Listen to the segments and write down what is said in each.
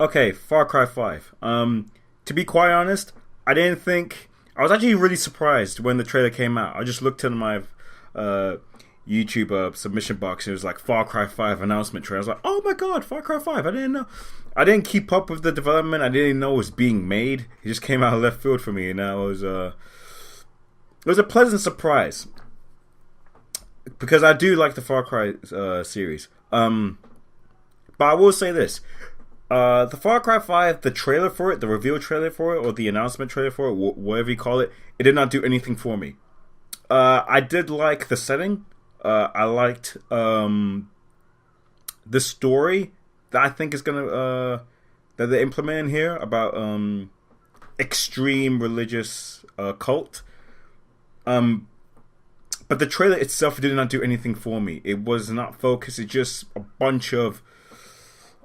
Okay, Far Cry 5. To be quite honest, I didn't think. I was actually really surprised when the trailer came out. I just looked in my uh, YouTube submission box. And it was like Far Cry 5 announcement trailer. I was like, oh my god, Far Cry 5. I didn't know. I didn't keep up with the development. I didn't know it was being made. It just came out of left field for me, and it was a pleasant surprise because I do like the Far Cry series. But I will say this: the Far Cry 5, the trailer for it, the reveal trailer for it, or the announcement trailer for it, whatever you call it, it did not do anything for me. I did like the setting. I liked the story that I think is gonna that they implement here about extreme religious cult. But the trailer itself did not do anything for me. It was not focused. It's just a bunch of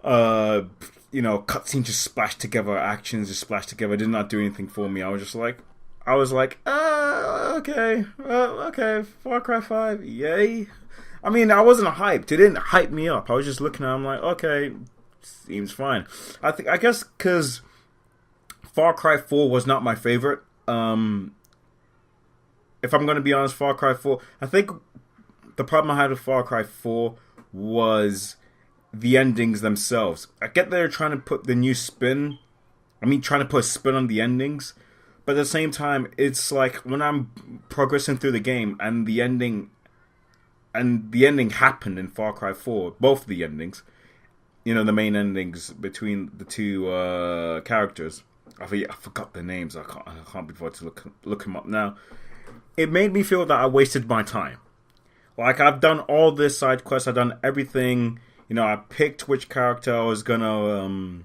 cutscenes just splashed together, actions just splashed together. It did not do anything for me. I was like, okay, Far Cry 5, yay. I mean, I wasn't hyped. It didn't hype me up. I was just looking at it, I'm like, okay, seems fine. I guess because Far Cry 4 was not my favorite. If I'm going to be honest, Far Cry 4, I think the problem I had with Far Cry 4 was the endings themselves. I get they're trying to put the new spin. Trying to put a spin on the endings. But at the same time, it's like when I'm progressing through the game and the ending happened in Far Cry 4, both of the endings, the main endings between the two characters. I forgot their names. I can't be bothered to look them up now. It made me feel that I wasted my time. Like, I've done all this side quests, I've done everything. I picked which character I was gonna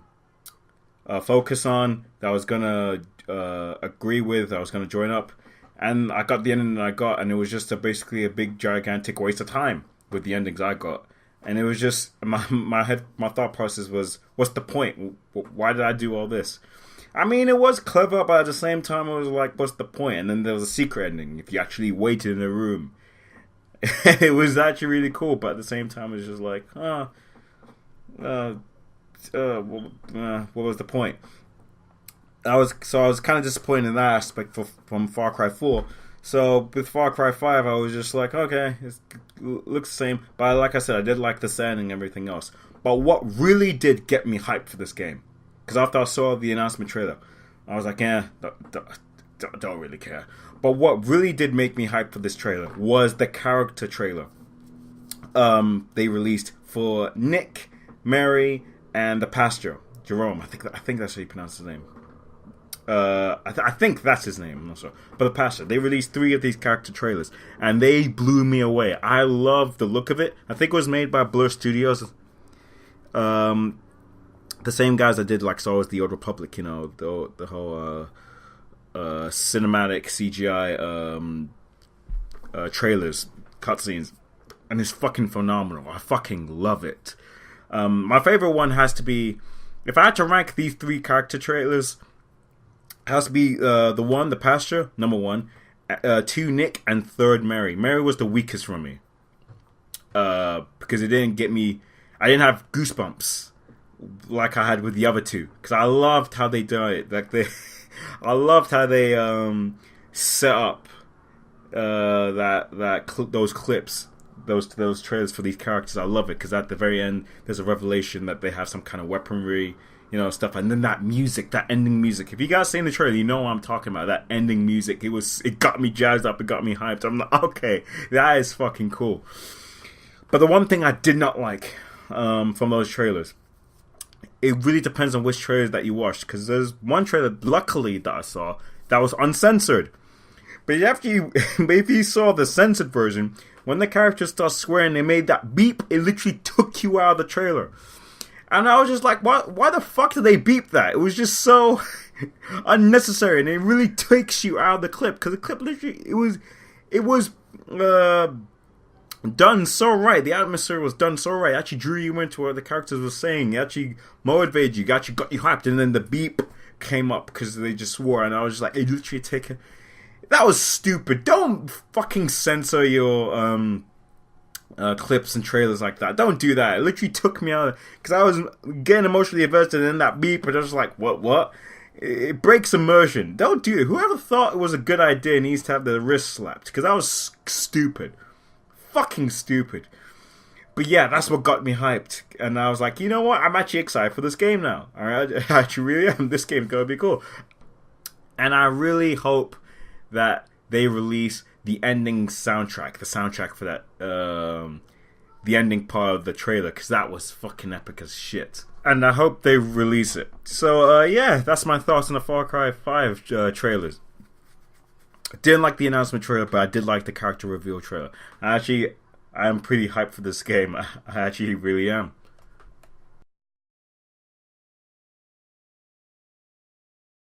focus on, that I was gonna agree with, that I was gonna join up, and I got the ending that I got, and it was just basically a big gigantic waste of time with the endings I got. And it was just my thought process was, what's the point? Why did I do all this? It was clever, but at the same time, it was like, what's the point? And then there was a secret ending. If you actually waited in a room, it was actually really cool. But at the same time, it was just like, what was the point? I was kind of disappointed in that aspect from Far Cry 4. So with Far Cry 5, I was just like, okay, it looks the same. But like I said, I did like the setting and everything else. But what really did get me hyped for this game, because after I saw the announcement trailer, I was like, don't really care. But what really did make me hyped for this trailer was the character trailer they released for Nick, Mary, and the pastor, Jerome. I think that's how you pronounce his name. I think that's his name. I'm not sure. But the pastor. They released 3 of these character trailers, and they blew me away. I love the look of it. I think it was made by Blur Studios. The same guys that did like Star Wars: The Old Republic, the whole cinematic CGI trailers, cutscenes, and it's fucking phenomenal. I fucking love it. My favorite one has to be, if I had to rank these 3 character trailers, it has to be the pasture, number 1, 2 Nick, and 3rd Mary. Mary was the weakest for me because it didn't get me. I didn't have goosebumps like I had with the other 2, because I loved how they did it. I loved how they set up those clips, those trailers for these characters. I love it because at the very end there's a revelation that they have some kind of weaponry, stuff, and then that music, that ending music. If you guys seen the trailer, you know what I'm talking about. That ending music, it got me jazzed up, it got me hyped. I'm like, okay, that is fucking cool. But the one thing I did not like from those trailers, it really depends on which trailers that you watched, because there's one trailer, luckily, that I saw that was uncensored. But if you saw the censored version, when the characters start swearing, they made that beep. It literally took you out of the trailer, and I was just like, why the fuck did they beep that? It was just so unnecessary, and it really takes you out of the clip, because the clip literally it was done so right. The atmosphere was done so right. It actually drew you into what the characters were saying. It actually motivated you. It actually got you hyped. And then the beep came up because they just swore. And I was just like, it literally taken. That was stupid. Don't fucking censor your clips and trailers like that. Don't do that. It literally took me out because I was getting emotionally invested in that beep, but I was like, what? It breaks immersion. Don't do it. Whoever thought it was a good idea needs to have their wrist slapped because that was stupid. Fucking stupid. But yeah, that's what got me hyped. And I was like, you know what? I'm actually excited for this game now. Alright, I actually really am. This game's gonna be cool. And I really hope that they release the ending soundtrack. The soundtrack for that, the ending part of the trailer. Because that was fucking epic as shit. And I hope they release it. So, yeah, that's my thoughts on the Far Cry 5 trailers. I didn't like the announcement trailer, but I did like the character reveal trailer. I'm pretty hyped for this game. I actually really am.